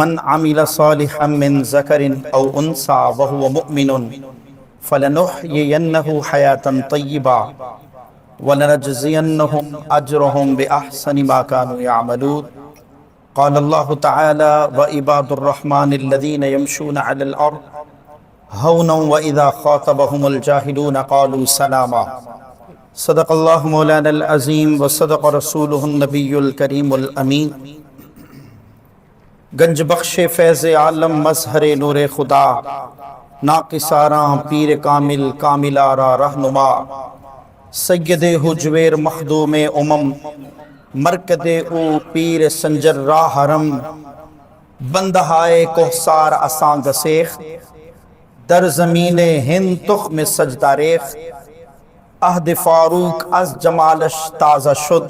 من عمل صالحا من ذکر او انثى وهو مؤمن فلنحيينه حياة طيبة ولنجزينهم اجرهم باحسن ما كانوا يعملون. قال الله تعالى وعباد الرحمن الذين يمشون على الارض هونا واذا خاطبهم الجاهلون قالوا سلاما. صدق اللہ مولانا العظیم وصدق رسولہ النبی الکریم الامین. گنج بخش فیض عالم مظہر نور خدا، ناقصاراں پیر کامل کامل آرا رہنما، سید حجویر مخدوم امم، مرکد او پیر سنجر راہ حرم، بندہائے کوہسار اساں گسیخ، در زمین ہند تخ میں سجدہ ریخ، عہد فاروق از جمالش تازہ شد،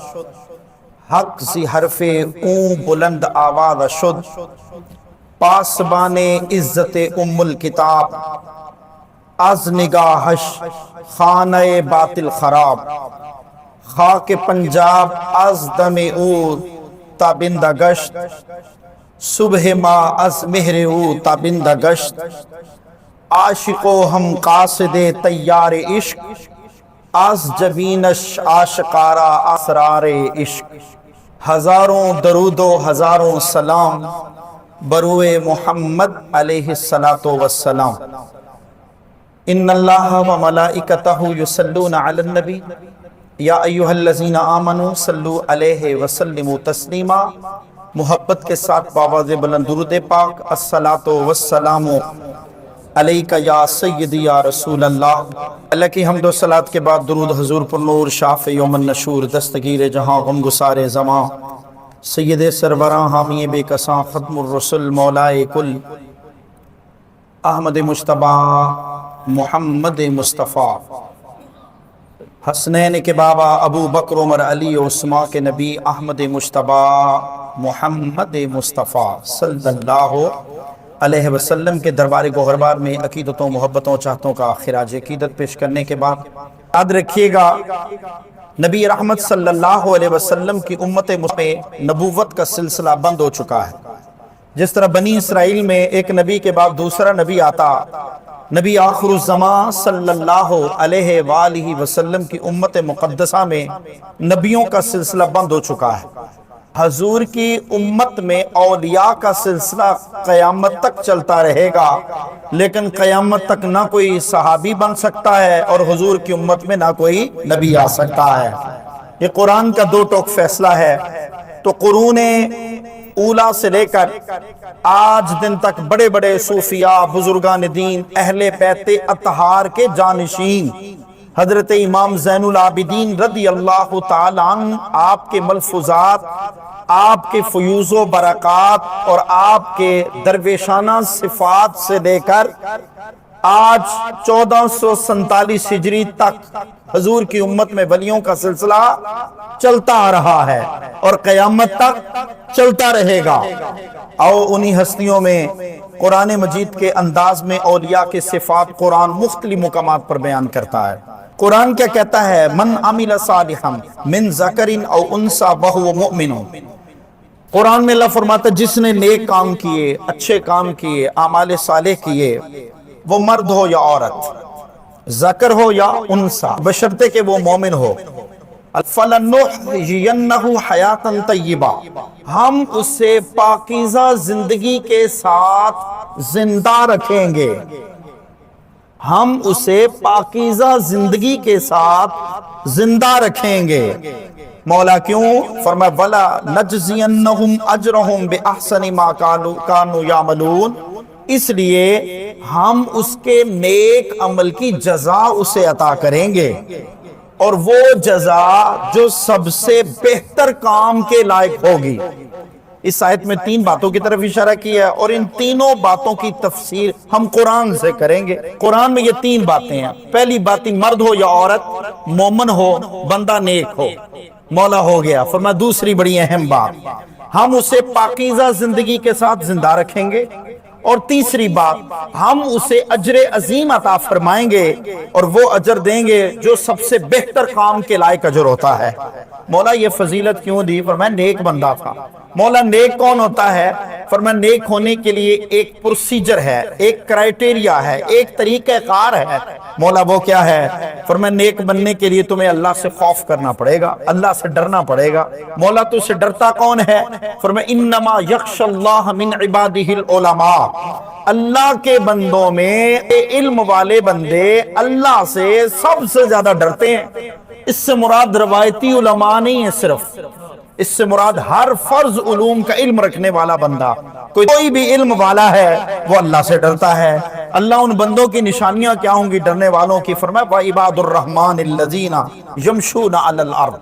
حق زی حرف اون بلند آواز شد، پاسبان عزت ام الکتاب، از نگاہش خانہ باطل خراب، خاک پنجاب از دم او تابندہ گشت، صبح ما از مہر او تابندہ گشت، عاشق و ہم قاصد تیار عشق، از جبینش عاشقارا اسرار عشق. ہزاروں درود و ہزاروں سلام بروئے محمد علیہ السلام. ان اللہ و ملائکتہ یصلون علی النبی یا ایہا الذین آمنوا صلوا علیہ وسلموا تسلیما. محبت کے ساتھ باواز بلند درود پاک. الصلاۃ والسلام علیکہ یا سیدی یا رسول اللہ. اللہ کی حمد و صلات کے بعد درود حضور پر نور شاف یوم النشور، دستگیر جہاں غم گسار زماں، سید سربراں حامی بے کساں، ختم الرسل مولائے کل، احمد مجتبیٰ محمد مصطفیٰ، حسنین کے بابا ابو بکر عمر علی عثمان کے نبی احمد مجتبیٰ محمد مصطفیٰ صلی اللہ علیہ وسلم کے دربار گوہربار میں عقیدتوں محبتوں چاہتوں کا خراج عقیدت پیش کرنے کے بعد یاد رکھیے گا نبی رحمت صلی اللہ علیہ وسلم کی امت میں نبوت کا سلسلہ بند ہو چکا ہے. جس طرح بنی اسرائیل میں ایک نبی کے بعد دوسرا نبی آتا، نبی آخر الزمان صلی اللہ علیہ وآلہ وسلم کی امت مقدسہ میں نبیوں کا سلسلہ بند ہو چکا ہے. حضور کی امت میں اولیاء کا سلسلہ قیامت تک چلتا رہے گا، لیکن قیامت تک نہ کوئی صحابی بن سکتا ہے اور حضور کی امت میں نہ کوئی نبی آ سکتا ہے. یہ قرآن کا دو ٹوک فیصلہ ہے. تو قرون اولا سے لے کر آج دن تک بڑے بڑے صوفیاء، بزرگان دین، اہل بیت اطہار کے جانشین حضرت امام زین العابدین رضی اللہ تعالیٰ عنہ، آپ کے ملفوظات، آپ کے فیوز و برکات اور آپ کے درویشانہ صفات سے لے کر آج 1447 ہجری تک حضور کی امت میں ولیوں کا سلسلہ چلتا آ رہا ہے اور قیامت تک چلتا رہے گا. آؤ انہی ہستیوں میں قرآن مجید کے انداز میں اولیاء کے صفات قرآن مختلف مقامات پر بیان کرتا ہے. قرآن کیا کہتا ہے؟ من عمل صالحا من ذکر او انثى وهو مؤمن. قرآن میں اللہ فرماتا ہے جس نے نیک کام کیے، اچھے کام کیے، اعمال صالح کیے، وہ مرد ہو یا عورت، ذکر ہو یا انثى، بشرطے کہ وہ مومن ہو. فَلَنُحْيِيَنَّهُ حَيَاةً طَيِّبَةً، ہم اسے پاکیزہ زندگی کے ساتھ زندہ رکھیں گے. ہم اسے پاکیزہ زندگی کے ساتھ زندہ رکھیں گے. مولا کیوں؟ فرمایا وَلَا نَجْزِيَنَّهُمْ أَجْرَهُمْ بِأَحْسَنِ مَا كَانُوا يَعْمَلُونَ، اس لیے ہم اس کے نیک عمل کی جزا اسے عطا کریں گے، اور وہ جزا جو سب سے بہتر کام کے لائق ہوگی. اس آیت میں 3 باتوں کی طرف اشارہ کیا ہے اور ان تینوں باتوں کی تفسیر ہم قرآن سے کریں گے. قرآن میں یہ 3 باتیں ہیں. پہلی بات، مرد ہو یا عورت، مومن ہو، بندہ نیک ہو، مولا ہو گیا. فرمایا دوسری بڑی اہم بات، ہم اسے پاکیزہ زندگی کے ساتھ زندہ رکھیں گے، اور تیسری بات، ہم اسے اجر عظیم عطا فرمائیں گے اور وہ اجر دیں گے جو سب سے بہتر کام کے لائق اجر ہوتا ہے۔ مولا یہ فضیلت کیوں دی؟ فرمایا نیک بندہ تھا۔ مولا نیک کون ہوتا ہے؟ فرمایا نیک ہونے کے لیے ایک پروسیجر ہے، ایک کرائٹیریا ہے، ایک طریقہ کار ہے۔ مولا وہ کیا ہے؟ فرمایا نیک بننے کے لیے تمہیں اللہ سے خوف کرنا پڑے گا، اللہ سے ڈرنا پڑے گا۔ مولا تو سے ڈرتا کون ہے؟ فرمایا انما یخشی اللہ من عبادہ العلماء، اللہ کے بندوں میں علم والے بندے اللہ سے سب سے زیادہ ڈرتے ہیں۔ اس سے مراد روایتی علماء نہیں ہے، صرف اس سے مراد ہر فرض علوم کا علم رکھنے والا بندہ، کوئی بھی علم والا ہے وہ اللہ سے ڈرتا ہے۔ اللہ ان بندوں کی نشانیاں کیا ہوں گی ڈرنے والوں کی؟ فرمایا وَعِبَادُ الرَّحْمَنِ الَّذِينَ يَمْشُونَ عَلَى الْأَرْضِ،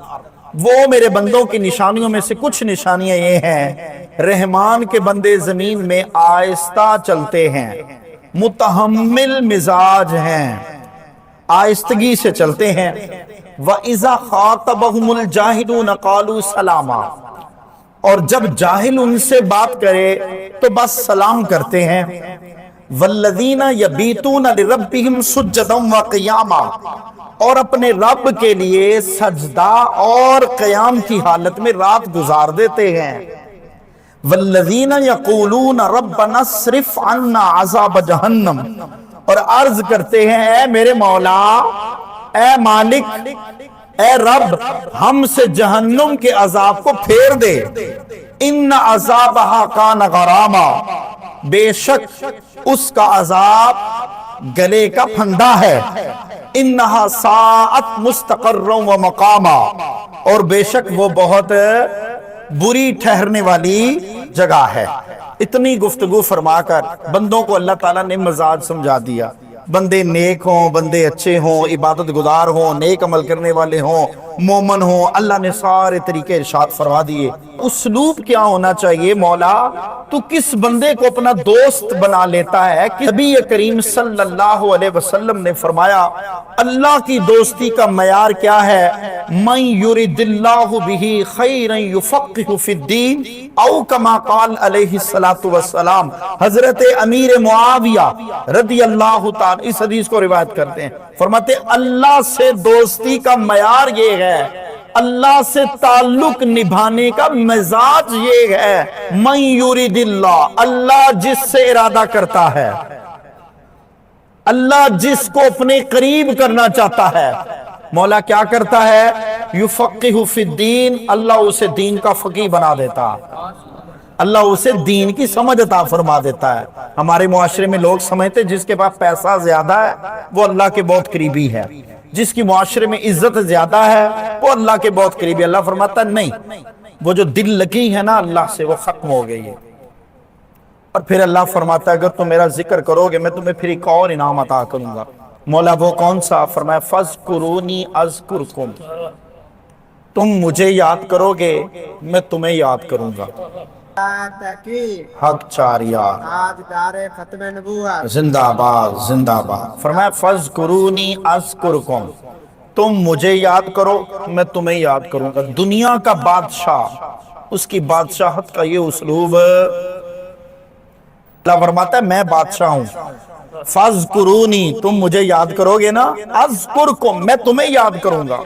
وہ میرے بندوں کی نشانیوں میں سے کچھ نشانیاں یہ ہیں، رحمان کے بندے زمین میں آہستہ چلتے ہیں، متحمل مزاج ہیں، آہستگی سے چلتے ہیں۔ وَإِذَا خَاطَبَهُمُ الْجَاهِلُونَ قَالُوا سَلَامًا، اور جب جاہل ان سے بات کرے تو بس سلام کرتے ہیں۔ وَالَّذِينَ يَبِيتُونَ لِرَبِّهِمْ سُجَّدًا وَقِيَامًا، اور اپنے رب کے لیے سجدہ اور قیام کی حالت میں رات گزار دیتے ہیں۔ وَالَّذِينَ يَقُولُونَ رَبَّنَا اصْرِفْ عَنَّا عَذَابَ جَهَنَّمَ، اور عرض کرتے ہیں اے میرے مولا، اے مالک، اے رب، ہم سے جہنم کے عذاب کو پھیر دے۔ ان عذابہا کان غراما، بے شک اس کا عذاب گلے کا پھندا ہے۔ انہا ساعت مستقرا و مقاما، اور بے شک وہ بہت بری ٹھہرنے والی جگہ ہے۔ اتنی گفتگو فرما کر بندوں کو اللہ تعالیٰ نے مزاج سمجھا دیا۔ بندے نیک ہوں، بندے اچھے ہوں، عبادت گزار ہوں، نیک عمل کرنے والے ہوں، مومن ہوں، اللہ نے سارے طریقے ارشاد فرما دیے۔ اسلوب کیا ہونا چاہیے؟ مولا تو کس بندے کو اپنا دوست بنا لیتا ہے؟ کہ نبی کریم صلی اللہ علیہ وسلم نے فرمایا اللہ کی دوستی کا معیار کیا ہے؟ من یرد اللہ بہ خیرا یفقہ فی الدین، او کما قال علیہ السلام۔ حضرت امیر معاویہ رضی اللہ تعالی اس حدیث کو روایت کرتے ہیں، فرماتے اللہ سے دوستی کا معیار یہ ہے، اللہ سے تعلق نبھانے کا مزاج یہ ہے، من یرید اللہ، اللہ جس سے ارادہ کرتا ہے، اللہ جس کو اپنے قریب کرنا چاہتا ہے، مولا کیا کرتا ہے؟ یفقہ فی الدین، اللہ اسے دین کا فقیہ بنا دیتا، اللہ اسے دین کی سمجھ عطا فرما دیتا ہے۔ ہمارے معاشرے میں لوگ سمجھتے جس کے پاس پیسہ زیادہ ہے وہ اللہ کے بہت قریبی ہے، جس کی معاشرے میں عزت زیادہ ہے وہ اللہ کے بہت قریبی۔ اللہ فرماتا ہے نہیں، وہ جو دل لگی ہے نا اللہ سے وہ ختم ہو گئی ہے۔ اور پھر اللہ فرماتا ہے اگر تم میرا ذکر کرو گے میں تمہیں پھر ایک اور انعام عطا کروں گا۔ مولا وہ کون سا؟ فرمایا فَاذْكُرُونِي أَذْكُرْكُمْ، تم مجھے یاد کرو گے میں تمہیں یاد کروں گا۔ حق چاریا ختم نبوت زندہ باد زندہ باد۔ فرمایا فَاذْكُرُونِي أَذْكُرْكُمْ، تم مجھے یاد کرو میں تمہیں یاد کروں گا۔ دنیا کا بادشاہ، اس کی بادشاہت کا یہ اسلوب، اللہ فرماتا ہے میں بادشاہ ہوں، فَاذْكُرُونِي، تم مجھے یاد کرو گے نا، أَذْكُرْكُمْ، میں تمہیں یاد کروں گا۔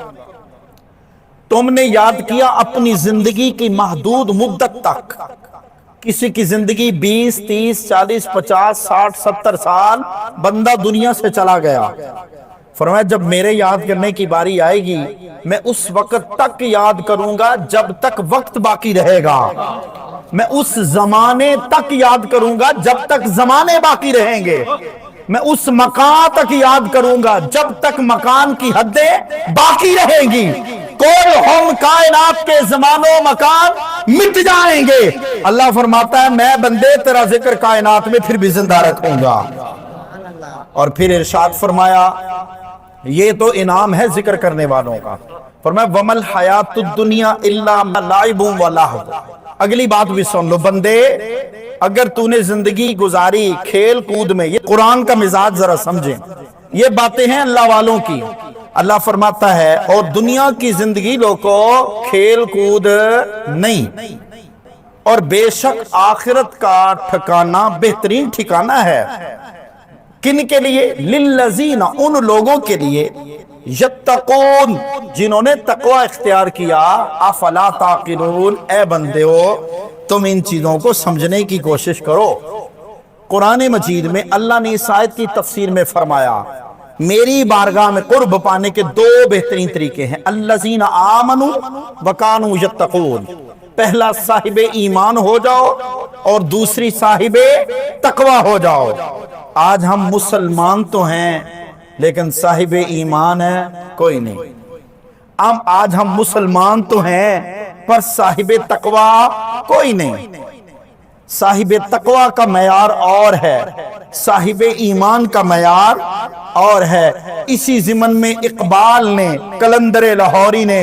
تم نے یاد کیا اپنی زندگی کی محدود مدت تک، کسی کی زندگی 20 30 40 50 60 70 سال، بندہ دنیا سے چلا گیا۔ فرمایا جب میرے یاد کرنے کی باری آئے گی میں اس وقت تک یاد کروں گا جب تک وقت باقی رہے گا، میں اس زمانے تک یاد کروں گا جب تک زمانے باقی رہیں گے، میں اس مکان تک یاد کروں گا جب تک مکان کی حدیں باقی رہیں گی۔ کل ہم کائنات کے زمان و مکان مٹ جائیں گے، اللہ فرماتا ہے میں بندے تیرا ذکر کائنات میں پھر بھی زندہ رکھوں گا۔ اور پھر ارشاد فرمایا یہ تو انعام ہے ذکر کرنے والوں کا۔ فرمایا وَمَا الْحَيَاةُ الدُّنْيَا إِلَّا لَعِبٌ وَلَهْوٌ۔ اگلی بات بھی سن لو، بندے اگر تو نے زندگی گزاری کھیل کود میں، یہ قرآن کا مزاج ذرا سمجھیں، یہ باتیں ہیں اللہ والوں کی۔ اللہ فرماتا ہے اور دنیا کی زندگی لوگوں کھیل کود نہیں، اور بے شک آخرت کا ٹھکانہ بہترین ٹھکانہ ہے۔ کن کے لیے؟ للذین، ان لوگوں کے لیے، یتقون، جنہوں نے تقوی اختیار کیا۔ افلا تعقلون، اے بندیو تم ان چیزوں کو سمجھنے کی کوشش کرو۔ قرآن مجید میں اللہ نے اس آیت کی تفسیر میں فرمایا میری بارگاہ میں قرب پانے کے دو بہترین طریقے ہیں، الذین آمنوا وکانوا یتقون۔ پہلا صاحب ایمان ہو جاؤ اور دوسری صاحب تقوی ہو جاؤ۔ آج ہم مسلمان تو ہیں لیکن صاحب ایمان ہے کوئی نہیں۔ آج ہم مسلمان تو ہیں پر صاحب تقوی کوئی نہیں۔ صاحب تقوی کا معیار اور ہے، صاحب ایمان کا معیار اور ہے۔ اسی ضمن میں اقبال نے، قلندر لاہوری نے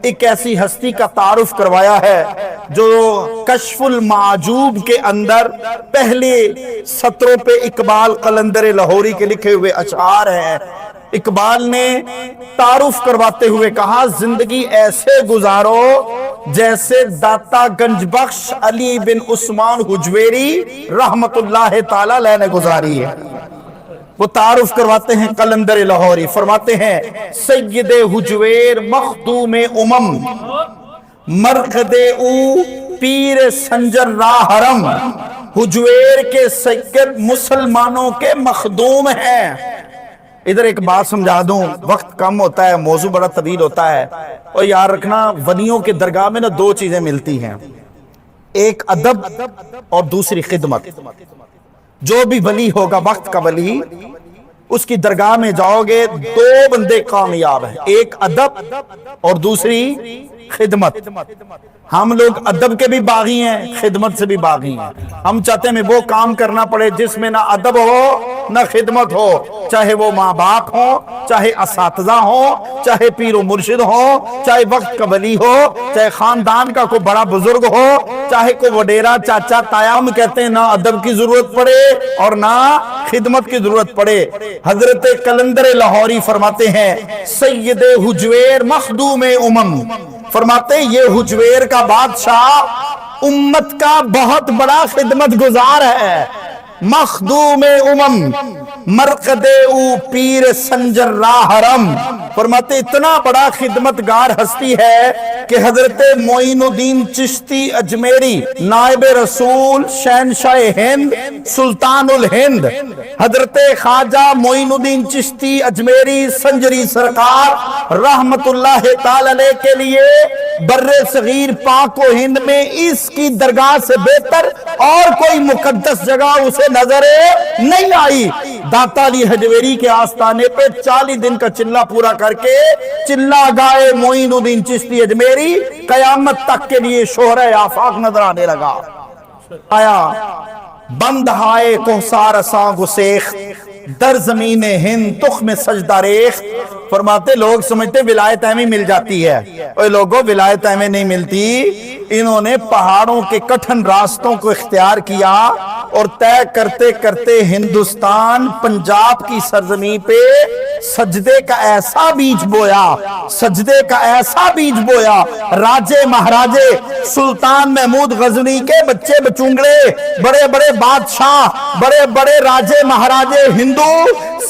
ایک ایسی ہستی کا تعارف کروایا ہے جو کشف المعجوب کے اندر پہلے سطروں پہ اقبال قلندر لاہوری کے لکھے ہوئے اشعار ہیں۔ اقبال نے تعارف کرواتے ہوئے کہا زندگی ایسے گزارو جیسے داتا گنج بخش علی بن عثمان حجویری رحمت اللہ تعالی علیہ نے گزاری ہے۔ وہ تعارف کرواتے ہیں قلندر لاہوری، فرماتے ہیں سید حجویر مخدوم امم، مرقد او پیر سنجر راہ حرم۔ حجویر کے سید مسلمانوں کے مخدوم ہیں۔ ادھر ایک بات سمجھا دوں، وقت کم ہوتا ہے، موضوع بڑا طویل ہوتا ہے، اور یاد رکھنا ولیوں کے درگاہ میں دو چیزیں ملتی ہیں، ایک ادب اور دوسری خدمت۔ جو بھی ولی ہوگا، وقت کا ولی، اس کی درگاہ میں جاؤ گے دو بندے کامیاب ہیں، ایک ادب اور دوسری خدمت۔ ہم لوگ ادب کے بھی باغی ہیں، خدمت سے بھی باغی ہیں۔ ہم چاہتے ہیں وہ کام کرنا پڑے جس میں نہ ادب ہو نہ خدمت ہو، چاہے وہ ماں باپ ہو، چاہے اساتذہ ہو، چاہے پیر و مرشد ہو، چاہے وقت کا ولی ہو، چاہے خاندان کا کوئی بڑا بزرگ ہو، چاہے کوئی وڈیرا چاچا تایا۔ ہم کہتے ہیں نہ ادب کی ضرورت پڑے اور نہ خدمت کی ضرورت پڑے۔ حضرت قلندر لاہوری فرماتے ہیں سید حجویر مخدوم امم، فرماتے ہیں یہ حجویر کا بادشاہ امت کا بہت بڑا خدمت گزار ہے۔ مخدوم امم، مرقد او پیر سنجر راہ حرم، فرماتے اتنا بڑا خدمتگار ہستی ہے کہ حضرت معین الدین چشتی اجمیری نائب رسول شہنشاہ ہند سلطان الہند حضرت خواجہ معین الدین چشتی اجمیری سنجری سرکار رحمت اللہ تعالی علیہ کے لیے بر صغیر پاک و ہند میں اس کی درگاہ سے بہتر اور کوئی مقدس جگہ اسے نظر نہیں آئی۔ داتا علی حجویری کے آستانے پہ 40 دن کا چلہ پورا کر کے چلہ گائے معین الدین چشتی اجمیری قیامت تک کے لیے شہرہ آفاق نظر آنے لگا۔ آیا بند ہائے کوہسار اساں گسیخ، در زمین ہند تخم سجدہ ریخ۔ فرماتے لوگ سمجھتے ولایت ایویں مل جاتی ہے، اوے لوگوں ولایت ایویں نہیں ملتی۔ انہوں نے پہاڑوں کے کٹھن راستوں کو اختیار کیا اور طے کرتے کرتے ہندوستان پنجاب کی سرزمین پہ سجدے کا ایسا بیج بویا، سجدے کا ایسا بیج بویا، راجے مہاراجے سلطان محمود غزنی کے بچے بچونگڑے، بڑے بڑے بادشاہ، بڑے بڑے راجے مہاراجے ہندو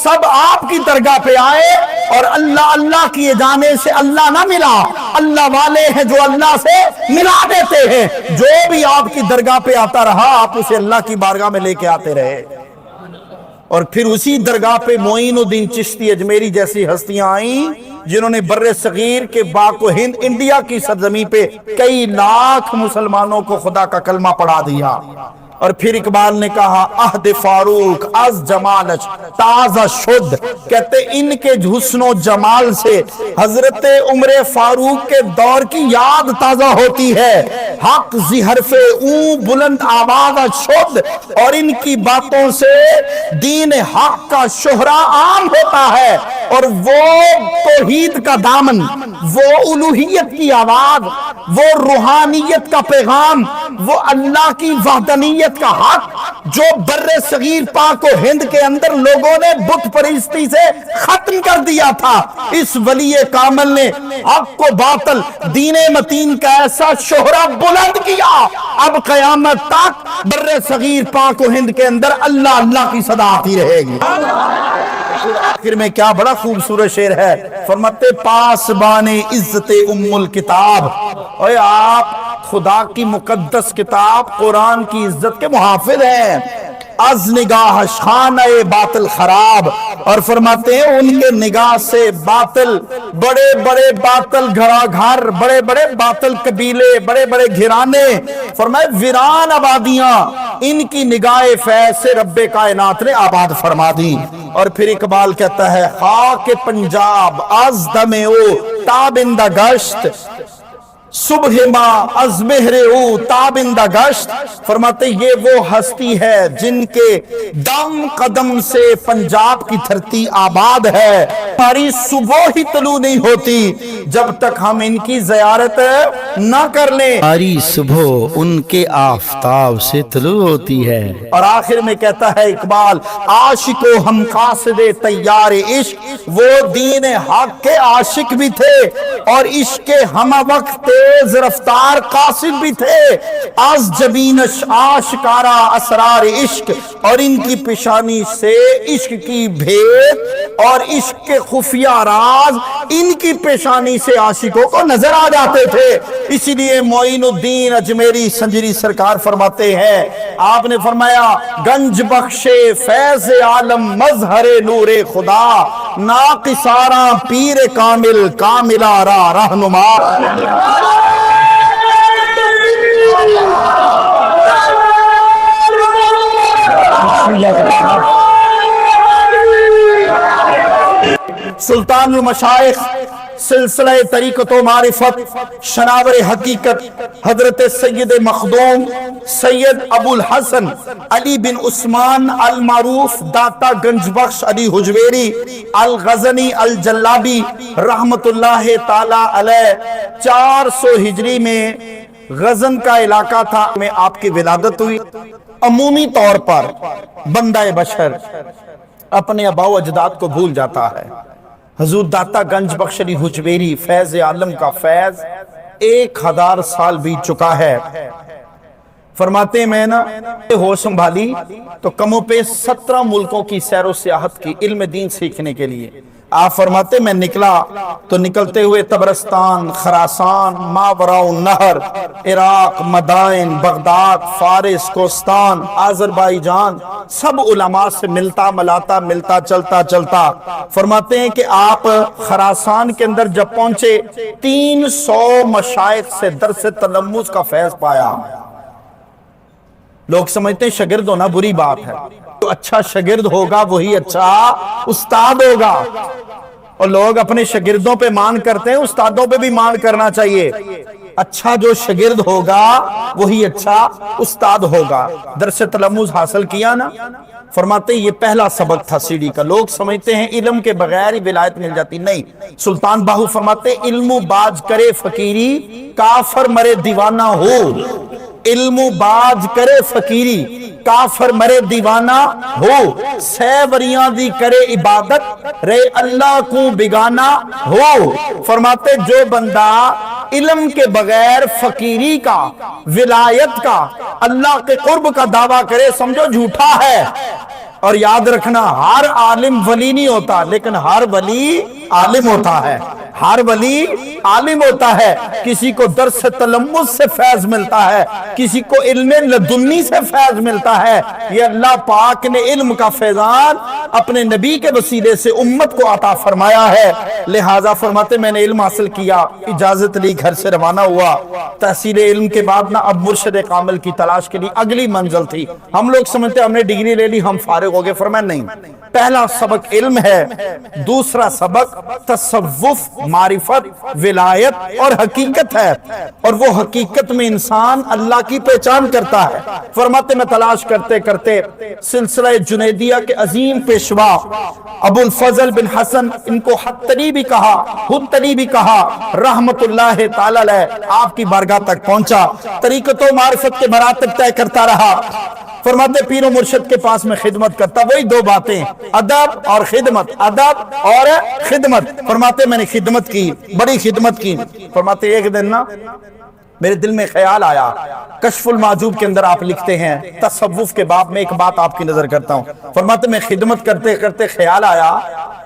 سب آپ کی درگاہ پہ آئے، اور اللہ اللہ کیے جانے سے اللہ نہ ملا، اللہ والے ہیں جو اللہ سے ملا دیتے ہیں۔ جو بھی آپ کی درگاہ پہ آتا رہا آپ اسے اللہ کی بارگاہ میں لے کے آتے رہے، اور پھر اسی درگاہ پہ معین الدین چشتی اجمیری جیسی ہستیاں آئیں جنہوں نے بر صغیر کے باک و ہند انڈیا کی سرزمین پہ کئی لاکھ مسلمانوں کو خدا کا کلمہ پڑھا دیا۔ اور پھر اقبال نے کہا عہد فاروق از جمالش تازہ شد، کہتے ان کے حسن و جمال سے حضرت عمر فاروق کے دور کی یاد تازہ ہوتی ہے۔ حق زی حرف اون بلند آواز شد، اور ان کی باتوں سے دین حق کا شہرہ عام ہوتا ہے، اور وہ توحید کا دامن وہ الوہیت کی آواز، وہ روحانیت کا پیغام، وہ اللہ کی وحدانیت کا حق جو بر صغیر پاک و ہند کے اندر لوگوں نے بت پرستی سے ختم کر دیا تھا، اس ولی کامل نے حق کو باطل، دین متین کا ایسا شہرہ بلند کیا، اب قیامت تک بر صغیر پاک و ہند کے اندر اللہ اللہ کی صدا آتی رہے گی۔ آخر میں کیا بڑا خوبصورت شعر ہے، فرماتے پاسبان عزت ام الکتاب، اوے آپ خدا کی مقدس کتاب قرآن کی عزت کے محافظ ہیں، از نگاہ خانہ باطل خراب، اور فرماتے ہیں ان کے نگاہ سے باطل، بڑے بڑے باطل گھرا گھر، بڑے بڑے باطل قبیلے، بڑے بڑے گھرانے، فرمائے ویران آبادیاں ان کی نگاہ فیض سے رب کائنات نے آباد فرما دی۔ اور پھر اقبال کہتا ہے خاک پنجاب از دم او تابندہ گشت، صبح ماں از مہر او تابندہ گشت، فرماتے یہ وہ ہستی ہے جن کے دم قدم سے پنجاب کی دھرتی آباد ہے، ہماری صبح ہی طلوع نہیں ہوتی جب تک ہم ان کی زیارت نہ کر لیں، ہماری صبح ان کے آفتاب سے طلوع ہوتی ہے۔ اور آخر میں کہتا ہے اقبال عاشق و ہم قاصد تیار عشق، وہ دین حق کے عاشق بھی تھے اور عشق کے ہم وقت تیز رفتار قاصد بھی تھے، از جبینش آشکارا اسرار عشق، اور ان کی پیشانی سے عشق کی بھید اور عشق کے خفیہ راز ان کی پیشانی سے عاشقوں کو نظر آ جاتے تھے۔ اسی لیے معین الدین اجمیری سنجری سرکار فرماتے ہیں، آپ نے فرمایا گنج بخش فیض عالم مظہر نور خدا، ناقصاراں پیر کامل کاملہ را رہنما۔ سلطان المشائخ سلسلہ طریقت و معرفت شناور حقیقت حضرت سید مخدوم سید ابو الحسن علی بن عثمان المعروف داتا گنج بخش علی حجویری الغزنی الجلابی رحمت اللہ تعالی علیہ 400 ہجری میں غزن کا علاقہ تھا میں آپ کی ولادت ہوئی۔ عمومی طور پر بندہ بشر اپنے آباء و اجداد کو بھول جاتا ہے، حضور داتا گنج بخش علی حجویری فیض عالم کا فیض 1000 سال بیت چکا ہے۔ فرماتے ہیں میں نا ہوش سنبھالی تو کم و بیش 17 ملکوں کی سیر و سیاحت کی علم دین سیکھنے کے لیے۔ آپ فرماتے میں نکلا تو نکلتے ہوئے طبرستان، خراسان، ماوراء النہر، عراق، مدائن، بغداد، فارس، کوستان، آذربائیجان، سب علماء سے ملتا ملاتا ملتا چلتا فرماتے ہیں کہ آپ خراسان کے اندر جب پہنچے 300 مشائخ سے درس تلمذ کا فیض پایا۔ لوگ سمجھتے ہیں شاگرد ہونا بری بات ہے، جو اچھا شاگرد ہوگا وہی اچھا استاد ہوگا، اور لوگ اپنے شاگردوں پہ مان کرتے ہیں، استادوں پہ بھی مان کرنا چاہیے۔ اچھا جو شاگرد ہوگا وہی اچھا استاد ہوگا۔ درس تلمذ حاصل کیا نا، فرماتے ہیں یہ پہلا سبق تھا سیڑھی کا۔ لوگ سمجھتے ہیں علم کے بغیر ہی ولایت مل جاتی، نہیں۔ سلطان باہو فرماتے علم باز کرے فقیری، کافر مرے دیوانہ ہو۔ علم باز کرے فقیری، کافر مرے دیوانہ ہو، سیوریاں دی کرے عبادت، رے اللہ کو بگانا ہو۔ فرماتے جو بندہ علم کے بغیر فقیری کا، ولایت کا، اللہ کے قرب کا دعویٰ کرے سمجھو جھوٹا ہے۔ اور یاد رکھنا ہر عالم ولی نہیں ہوتا، لیکن ہر ولی عالم ہوتا ہے، ہر ولی عالم ہوتا ہے۔ کسی کو درس تلمذ سے فیض ملتا ہے، کسی کو علم لدنی سے فیض ملتا ہے۔ یہ اللہ پاک نے علم کا فیضان اپنے نبی کے وسیلے سے امت کو عطا فرمایا ہے۔ لہٰذا فرماتے میں نے علم حاصل کیا، اجازت لی، گھر سے روانہ ہوا۔ تحصیل علم کے بعد نا اب مرشد کامل کی تلاش کے لیے اگلی منزل تھی۔ ہم لوگ سمجھتے ہم نے ڈگری لے لی، ہم فارغ ہو گئے۔ فرمایا نہیں، پہلا سبق علم ہے، دوسرا سبق تصوف، معرفت، ولایت اور حقیقت ہے، اور وہ حقیقت میں انسان اللہ کی پہچان کرتا ہے۔ فرماتے میں تلاش کرتے کرتے سلسلہ جنیدیہ کے عظیم پیشوا ابو الفضل بن حسن، ان کو حتری بھی کہا رحمت اللہ تعالی علیہ، آپ کی بارگاہ تک پہنچا، طریقت و معرفت کے مراتب طے کرتا رہا۔ فرماتے پیر و مرشد کے پاس میں خدمت کرتا، وہی دو باتیں، ادب اور خدمت، ادب اور خدمت۔ فرماتے میں نے خدمت کی، بڑی خدمت کی۔ فرماتے ایک دن نا میرے دل میں خیال آیا، کشف المعجوب کے اندر آپ لکھتے ہیں تصوف کے باب میں ایک بات آپ کی نظر کرتا ہوں۔ فرماتے میں خدمت کرتے کرتے خیال آیا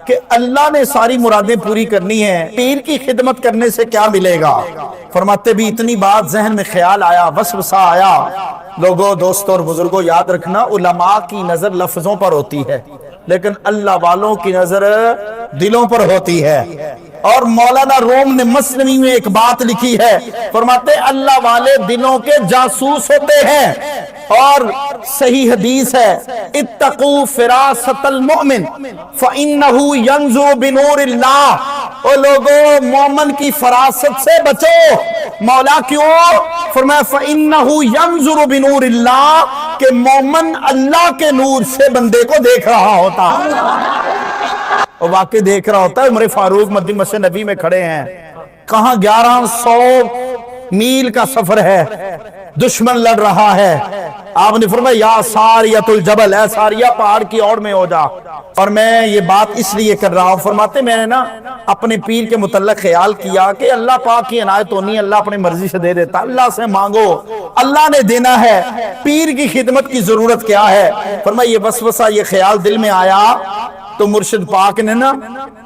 کہ اللہ نے ساری مرادیں پوری کرنی ہیں، پیر کی خدمت کرنے سے کیا ملے گا؟ فرماتے بھی اتنی بات ذہن میں خیال آیا، وسوسہ آیا۔ لوگوں، دوستوں اور بزرگوں، یاد رکھنا علماء کی نظر لفظوں پر ہوتی ہے، لیکن اللہ والوں کی نظر دلوں پر ہوتی ہے۔ اور مولانا روم نے مسلمی میں ایک بات لکھی ہے، فرماتے اللہ والے دلوں کے جاسوس ہوتے ہیں، اور صحیح حدیث ہے اتقوا فراست المؤمن فإنه ينظر بنور اللہ۔ او لوگوں، مومن کی فراست سے بچو۔ مولا کیوں؟ فرمایا فإنه ينظر بنور اللہ، کہ مومن اللہ کے نور سے بندے کو دیکھ رہا ہوتا ہے، اور واقعی دیکھ رہا ہوتا ہے۔ عمر فاروق مدی مسجد نبی میں کھڑے ہیں، کہاں 1100 میل کا سفر ہے، دشمن لڑ رہا ہے۔ آپ نے فرمایا یا ساریۃ الجبل، اے ساریہ پہاڑ کی اوڑ میں ہو جا۔ اور میں یہ بات اس لیے کر رہا ہوں، فرماتے میں نے نا اپنے پیر کے متعلق خیال کیا کہ اللہ پاک کی عنایت ہونی، اللہ اپنی مرضی سے دے دیتا، اللہ سے مانگو، اللہ نے دینا ہے، پیر کی خدمت کی ضرورت کیا ہے؟ فرمایا یہ وسوسہ، یہ خیال دل میں آیا تو مرشد پاک نے نا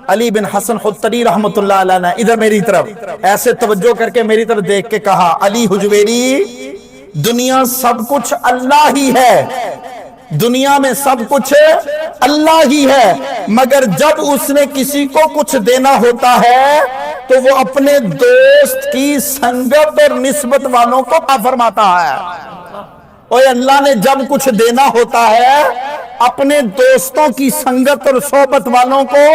علی بن حسن حتری رحمت اللہ علیہ نے ادھر میری طرف ایسے توجہ کر کے میری طرف دیکھ کے کہا، علی حجویری، دنیا سب کچھ اللہ ہی ہے، دنیا میں سب کچھ اللہ ہی ہے، مگر جب اس نے کسی کو کچھ دینا ہوتا ہے تو وہ اپنے دوست کی سنگت اور نسبت والوں کو عطا فرماتا ہے۔ اور اللہ نے جب کچھ دینا ہوتا ہے اپنے دوستوں کی سنگت اور صحبت والوں کو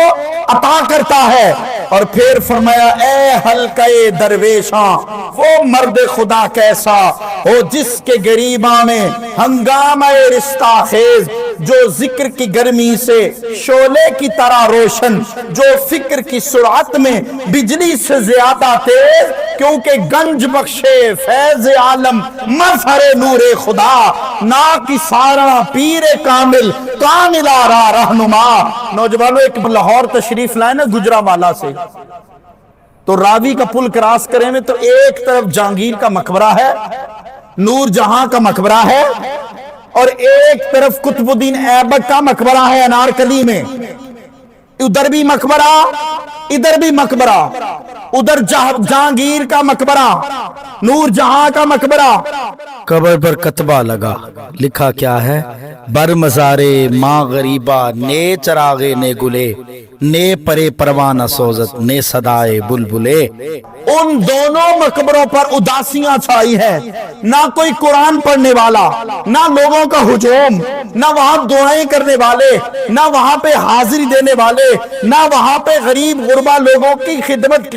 عطا کرتا ہے۔ اور پھر فرمایا اے حلقہ درویشاں، وہ مرد خدا کیسا ہو جس کے گریباں میں ہنگامہ رشتہ خیز، جو ذکر کی گرمی سے شعلے کی طرح روشن، جو فکر کی سرعت میں بجلی سے زیادہ تیز، کیونکہ گنج بخشے فیض عالم مظہر نور خدا، نا کی سارا پیر کامل کامل آرا رہنما۔ نوجوانوں، ایک لاہور تشریف لائے نا گجرانوالہ سے، تو راوی کا پل کراس کریں میں تو ایک طرف جہانگیر کا مقبرہ ہے، نور جہاں کا مقبرہ ہے، اور ایک طرف قطب الدین ایبک کا مقبرہ ہے انارکلی میں۔ ادھر بھی مقبرہ، ادھر بھی مقبرہ، ادھر جہانگیر کا مقبرہ، نور جہاں کا مقبرہ۔ قبر پر کتبہ لگا، لکھا کیا ہے؟ بر مزارے ماں غریبہ، نے چراغے نے گلے، نے پرے پروانہ سوزت، نے صدائے بلبلے۔ ان دونوں مقبروں پر اداسیاں چھائی ہیں، نہ کوئی قرآن پڑھنے والا، نہ لوگوں کا ہجوم، نہ وہاں دعائیں کرنے والے، نہ وہاں پہ حاضری دینے والے، نہ وہاں پہ غریب غربا لوگوں کی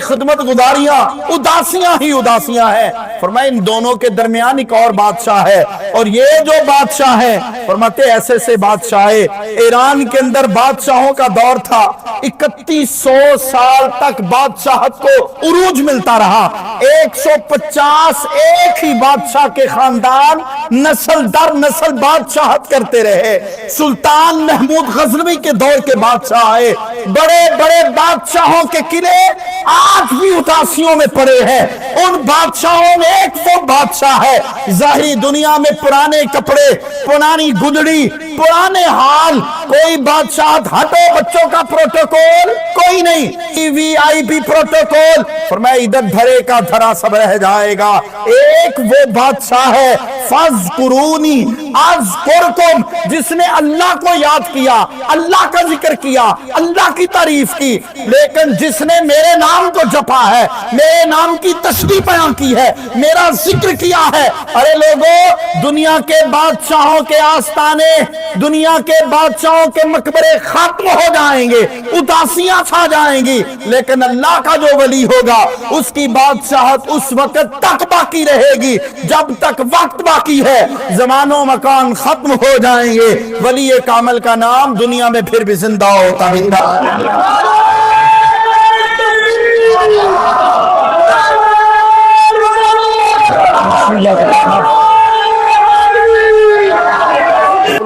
خدمت گزاریاں، اداسیاں ہی اداسیاں ہیں۔ فرمائے ان دونوں کے درمیان ایک اور بادشاہ ہے، اور یہ جو بادشاہ ہے فرماتے ایسے سے بادشاہ ہے۔ ایران کے اندر بادشاہوں کا دور تھا، 3100 سال تک بادشاہت کو عروج ملتا رہا، 150 ایک ہی بادشاہ کے خاندان نسل در نسل بادشاہت کرتے رہے۔ سلطان محمود غزنوی کے دور کے بادشاہ آئے، بڑے بڑے بادشاہوں کے قلعے آج بھی اداسیوں میں پڑے ہیں۔ ان بادشاہوں میں ایک وہ بادشاہ ہے، ظاہری دنیا میں پرانے کپڑے، پرانی گدڑی، پرانے حال، کوئی بادشاہت ہٹو بچوں کا پروٹوکول کوئی نہیں، وی آئی پی پروٹوکول، فرمایا ادھر دھرے کا دھرا سب رہ جائے گا۔ ایک وہ بادشاہ ہے فَاذْكُرُونِي أَذْكُرْكُمْ، جس نے اللہ کو یاد کیا، اللہ کا ذکر کیا، اللہ کی تعریف کی، لیکن جس نے میرے نام کو جپا ہے، میرے نام کی تسبیح بیان کی ہے، میرا ذکر کیا ہے۔ ارے لوگوں، دنیا کے بادشاہوں کے آستانے دنیا کے بادشاہوں کے مقبرے ختم ہو جائیں گے، اداسیاں چھا جائیں گی، لیکن اللہ کا جو ولی ہوگا اس کی بادشاہت اس وقت تک باقی رہے گی جب تک وقت باقی ہے۔ زمان و مکان ختم ہو جائیں گے، ولی کامل کا نام دنیا میں پھر بھی زندہ ہوتا ہے۔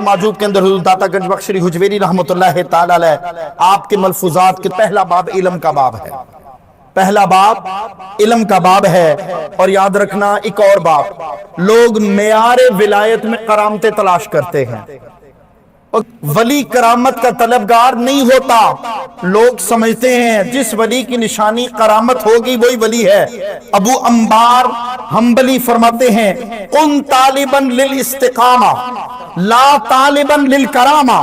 موجود کے اندر حضور داتا گنج بخش شری حجویری رحمت اللہ تعالی علیہ آپ کے ملفوظات کے پہلا باب علم کا باب ہے، پہلا باب علم کا باب ہے۔ اور یاد رکھنا ایک اور باب، لوگ معیار ولایت میں کرامتیں تلاش کرتے ہیں، ولی کرامت کا طلبگار نہیں ہوتا۔ لوگ سمجھتے ہیں جس ولی کی نشانی کرامت ہوگی وہی ولی ہے۔ ابو انبار حنبلی فرماتے ہیں کن طالبا للاستقامہ لا طالبا للکرامہ،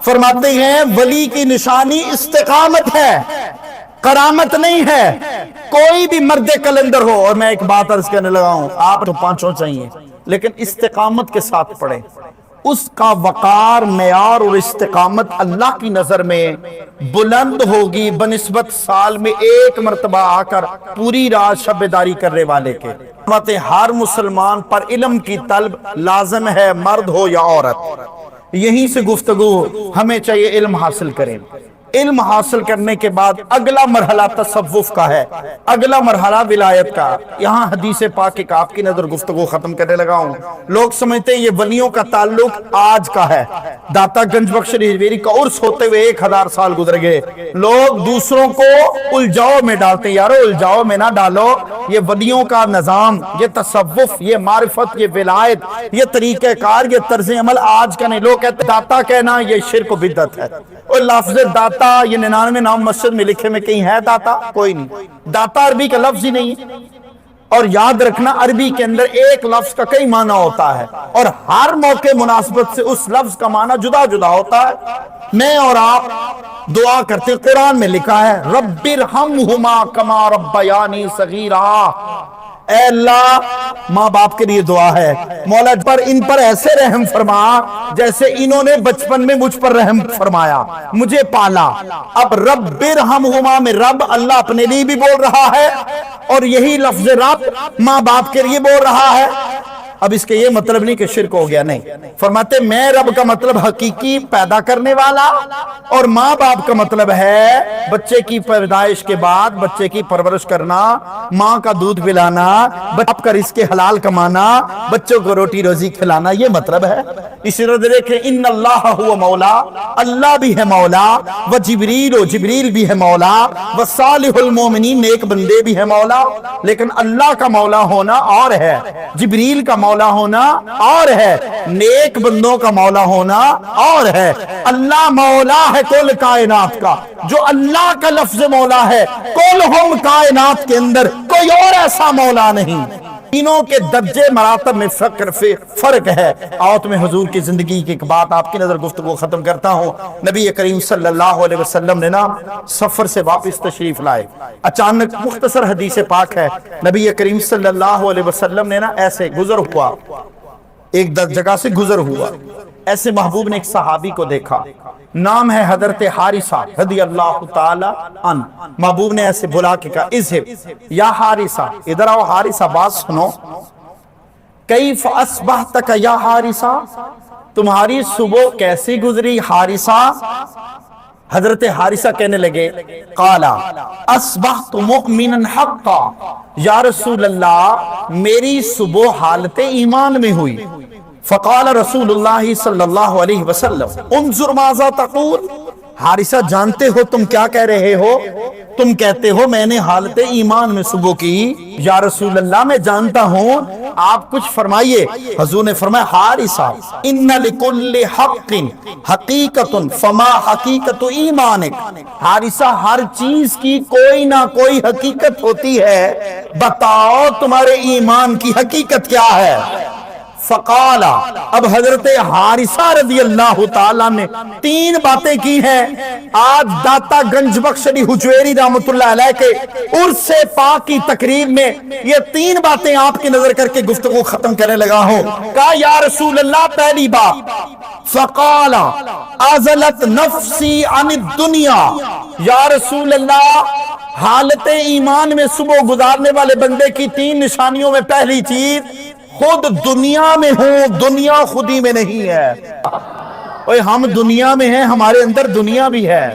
فرماتے ہیں ولی کی نشانی استقامت ہے، کرامت نہیں ہے۔ کوئی بھی مرد کلندر ہو، اور میں ایک بات عرض کرنے لگا ہوں، آپ تو پانچوں چاہیے لیکن استقامت کے ساتھ پڑھیں، اس کا وقار معیار اور استقامت اللہ کی نظر میں بلند ہوگی بنسبت سال میں ایک مرتبہ آ کر پوری رات شب بیداری کرنے والے کے۔ ہر مسلمان پر علم کی طلب لازم ہے، مرد ہو یا عورت۔ یہیں سے گفتگو ہمیں چاہیے علم حاصل کریں۔ علم حاصل کرنے کے بعد اگلا مرحلہ تصوف کا ہے، اگلا مرحلہ ولایت کا۔ یہاں حدیث پاک ایک آپ کی نظر گفتگو ختم کرنے لگا ہوں۔ لوگ سمجھتے ہیں یہ ولیوں کا تعلق آج کا ہے، داتا گنج بخش شری حجویری کا عرس ہوتے ہوئے 1000 سال گزر گئے۔ لوگ دوسروں کو الجھاؤ میں ڈالتے ہیں، یارو الجھاؤ میں نہ ڈالو، یہ ولیوں کا نظام، یہ تصوف، یہ معرفت، یہ ولایت، یہ طریقہ کار، یہ طرز عمل آج کا نہیں۔ لوگ کہتے ہیں داتا کہنا یہ شرک و بدعت ہے، اور لفظ داتا یہ 99 نام مسجد میں لکھے میں کہیں ہے داتا؟ کوئی نہیں۔ داتا عربی کا لفظ ہی نہیں ہے، اور یاد رکھنا عربی کے اندر ایک لفظ کا کئی معنی ہوتا ہے، اور ہر موقع مناسبت سے اس لفظ کا معنی جدا جدا ہوتا ہے۔ میں اور آپ دعا کرتے ہیں، قرآن میں لکھا ہے رب ارحمہما کما ربیانی صغیرا، اے اللہ ماں باپ کے لیے دعا ہے، مولا ان پر ایسے رحم فرما جیسے انہوں نے بچپن میں مجھ پر رحم فرمایا، مجھے پالا۔ اب رب ارحمہما میں رب اللہ اپنے لیے بھی بول رہا ہے، اور یہی لفظ رب ماں باپ کے لیے بول رہا ہے۔ اب اس کے یہ مطلب نہیں کہ شرک ہو گیا، نہیں۔ فرماتے میں رب کا مطلب حقیقی پیدا کرنے والا، اور ماں باپ کا مطلب ہے بچے کی پیدائش کے بعد بچے کی پرورش کرنا، ماں کا دودھ پلانا، باپ کا رزق حلال کمانا، بچوں کو روٹی روزی کھلانا، یہ مطلب ہے۔ اسی طرح دیکھیں ان اللہ ہوا مولا، اللہ بھی ہے مولا، و جبریل و جبریل بھی ہے مولا، و صالح المومنین نیک بندے بھی ہے مولا۔ لیکن اللہ کا مولا ہونا اور ہے، جبریل کا مولا ہونا اور ہے، نیک بندوں کا مولا ہونا اور ہے۔ اللہ مولا ہے کل کائنات کا، جو اللہ کا لفظ مولا ہے کل ہم کائنات کے اندر کوئی اور ایسا مولا نہیں۔ تینوں کے درجے مراتب میں فرق ہے۔ آؤ تمہیں حضور کی زندگی کی ایک بات آپ کی نظر گفتگو ختم کرتا ہوں۔ نبی کریم صلی اللہ علیہ وسلم نے نا سفر سے واپس تشریف لائے، اچانک مختصر حدیث پاک ہے، نبی کریم صلی اللہ علیہ وسلم نے نا ایسے گزر ہوا، ایک جگہ سے گزر ہوا، ایسے محبوب نے ایک صحابی کو دیکھا، نام ہے حضرت حارثہ رضی اللہ تعالی عنہ۔ محبوب نے ایسے بلا کے کہا اذهب یا حارثہ، ادھر آؤ حارثہ، بات سنو، کیف اصبحتک یا حارثہ، تمہاری صبح کیسی گزری حارثہ؟ حضرت حارثہ کہنے لگے قال اصبحت مؤمنا حقا، یا رسول اللہ میری صبح حالت ایمان میں ہوئی۔ فقال رسول اللہ صلی اللہ علیہ وسلم انظر ماذا تقول، حارثہ جانتے ہو تم کیا کہہ رہے ہو؟ تم کہتے ہو میں نے حالت ایمان میں صبح کی۔ یا رسول اللہ میں جانتا ہوں، آپ کچھ فرمائیے۔ حضور نے فرمایا حارثہ ان لکل حق حقیقت فما حقیقت ایمانک، حارثہ ہر چیز کی کوئی نہ کوئی حقیقت ہوتی ہے، بتاؤ تمہارے ایمان کی حقیقت کیا ہے؟ فقالا، اب حضرت حارثہ رضی اللہ تعالیٰ نے 3 باتیں کی ہیں۔ آج داتا گنج بخش علی حجویری رحمت اللہ علیہ کے عرس پاک کی تقریب میں یہ 3 باتیں آپ کی نظر کر کے گفتگو ختم کرنے لگا ہوں۔ کہا یا رسول اللہ، پہلی بات، فقالا ازلت نفسی عن الدنیا، یا رسول اللہ حالت ایمان میں صبح گزارنے والے بندے کی 3 نشانیوں میں پہلی چیز، خود دنیا میں ہوں، دنیا خودی میں نہیں ہے۔ اوہ ہم دنیا میں ہیں، ہمارے اندر دنیا بھی ہے۔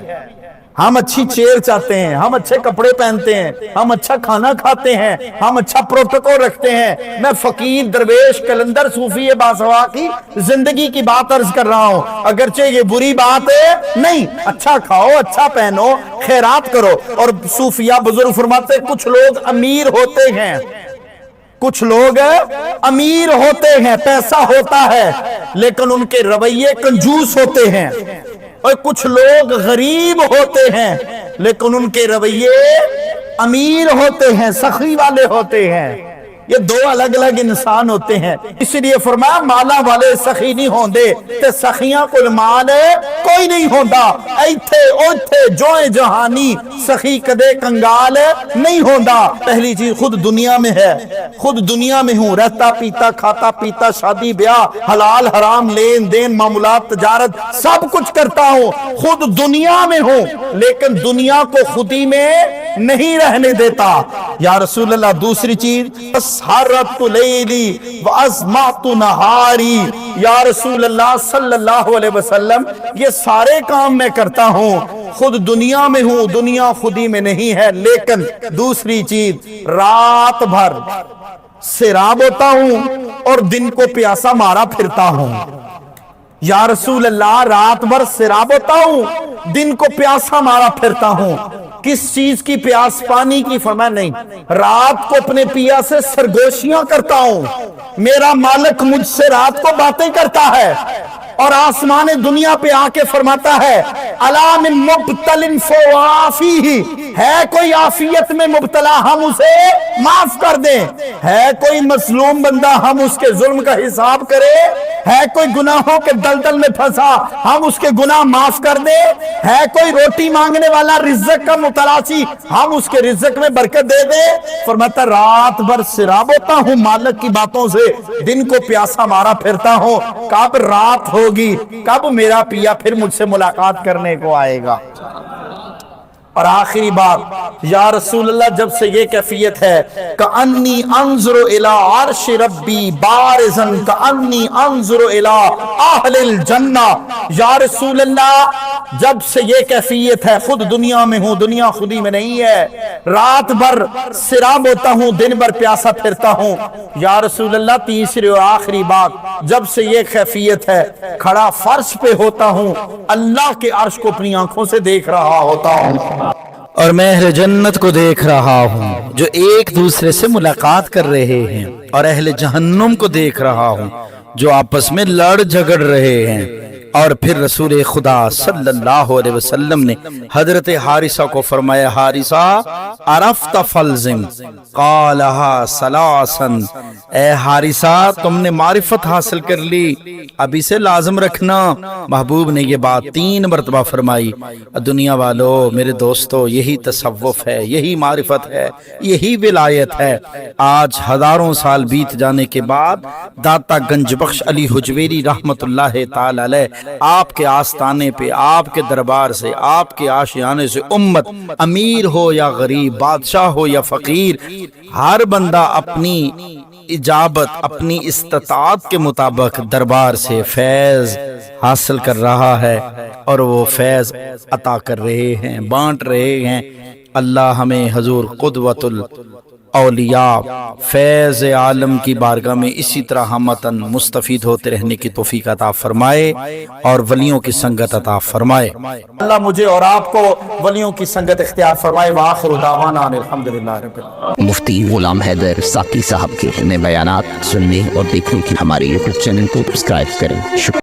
ہم اچھی چیئر چاہتے ہیں، ہم اچھے کپڑے پہنتے ہیں، ہم اچھا کھانا کھاتے ہیں، ہم اچھا پروٹوکول رکھتے ہیں۔ میں فقیر، درویش، کلندر، صوفی باسوا کی زندگی کی بات عرض کر رہا ہوں، اگرچہ یہ بری بات ہے نہیں۔ اچھا کھاؤ، اچھا پہنو، خیرات کرو۔ اور صوفیہ بزرگ فرماتے ہیں کچھ لوگ امیر ہوتے ہیں، کچھ لوگ امیر ہوتے ہیں، پیسہ ہوتا ہے، لیکن ان کے رویے کنجوس ہوتے ہیں۔ اور کچھ لوگ غریب ہوتے ہیں لیکن ان کے رویے امیر ہوتے ہیں، سخی والے ہوتے ہیں۔ یہ 2 الگ الگ انسان ہوتے ہیں۔ اس لیے فرمایا مالا والے سخی نہیں ہوندے تے سخیاں کل مال کوئی نہیں ہوندا۔ ایتھے اوتھے جوئے جہانی سخی کدے کنگال نہیں ہوندا۔ پہلی چیز خود دنیا میں ہے، خود دنیا میں ہوں، رہتا پیتا کھاتا پیتا شادی بیاہ حلال حرام لین دین معاملات تجارت سب کچھ کرتا ہوں، خود دنیا میں ہوں، لیکن دنیا کو خودی میں نہیں رہنے دیتا۔ یا رسول اللہ دوسری چیز، سحرت لیلی وازمعت نہاری، یا رسول اللہ صلی اللہ علیہ وسلم یہ سارے کام میں کرتا ہوں، خود دنیا میں ہوں، دنیا خودی میں نہیں ہے، لیکن دوسری چیز رات بھر سیراب ہوتا ہوں اور دن کو پیاسا مارا پھرتا ہوں۔ یا رسول اللہ رات بھر سیراب ہوتا ہوں، دن کو پیاسا مارا پھرتا ہوں۔ کس چیز کی پیاس؟ پانی کی؟ فرمایا نہیں، رات کو اپنے پیا سے سرگوشیاں کرتا ہوں، میرا مالک مجھ سے رات کو باتیں کرتا ہے، اور آسمان دنیا پہ آ کے فرماتا ہے الا من مبتل فوافیہ، ہے کوئی آفیت میں مبتلا ہم اسے معاف کر دیں، ہے کوئی مظلوم بندہ ہم اس کے ظلم کا حساب کرے، ہے کوئی گناہوں کے دلدل میں پھنسا ہم اس کے گناہ معاف کر دیں، ہے کوئی روٹی مانگنے والا رزق کا متلاسی ہم اس کے رزق میں برکت دے دیں۔ فرماتا رات بھر سراب ہوتا ہوں مالک کی باتوں سے، دن کو پیاسا مارا پھرتا ہوں، کب رات ہوگی، کب میرا پیا پھر مجھ سے ملاقات کرنے کو آئے گا۔ اور آخری بات یا رسول اللہ جب سے یہ کیفیت ہے کأنی انظر الی عرش ربی بارزا کأنی انظر الی اہل الجنہ، یا رسول اللہ جب سے یہ کیفیت ہے خود دنیا میں ہوں، دنیا خودی میں نہیں ہے، رات بھر سراب ہوتا ہوں، دن بھر پیاسا پھرتا ہوں۔ یا رسول اللہ تیسری اور آخری بات جب سے یہ کیفیت ہے کھڑا فرش پہ ہوتا ہوں، اللہ کے عرش کو اپنی آنکھوں سے دیکھ رہا ہوتا ہوں، اور میں اہل جنت کو دیکھ رہا ہوں جو ایک دوسرے سے ملاقات کر رہے ہیں، اور اہل جہنم کو دیکھ رہا ہوں جو آپس میں لڑ جھگڑ رہے ہیں۔ اور پھر رسول خدا صلی اللہ علیہ وسلم نے حضرت حارثہ کو فرمایا حارثہ عرفت فلزم قالہا ثلاثا، اے حارثہ تم نے معرفت حاصل کر لی، اب اسے لازم رکھنا۔ محبوب نے یہ بات 3 مرتبہ فرمائی۔ دنیا والو، میرے دوستو، یہی تصوف ہے، یہی معرفت ہے، یہی ولایت ہے۔ آج ہزاروں سال بیت جانے کے بعد داتا گنج بخش علی حجویری رحمت اللہ تعالی علیہ آپ کے آستانے پہ، آپ کے دربار سے، آپ کے آشیانے سے امت امیر ہو یا غریب، بادشاہ ہو یا فقیر، ہر بندہ اپنی اجابت، اپنی استطاعت کے مطابق دربار سے فیض حاصل کر رہا ہے، اور وہ فیض عطا کر رہے ہیں، بانٹ رہے ہیں۔ اللہ ہمیں حضور قدوۃ اولیاء فیض عالم کی بارگاہ میں اسی طرح ہمتن مستفید ہوتے رہنے کی توفیق عطا فرمائے اور ولیوں کی سنگت عطا فرمائے۔ اللہ مجھے اور آپ کو ولیوں کی سنگت اختیار فرمائے۔ وآخر دعوانا الحمدللہ رب العالمین۔ مفتی غلام حیدر ساقی صاحب کے نئے بیانات سننے اور دیکھنے کی ہمارے یوٹیوب چینل کو سبسکرائب کریں۔ شکریہ۔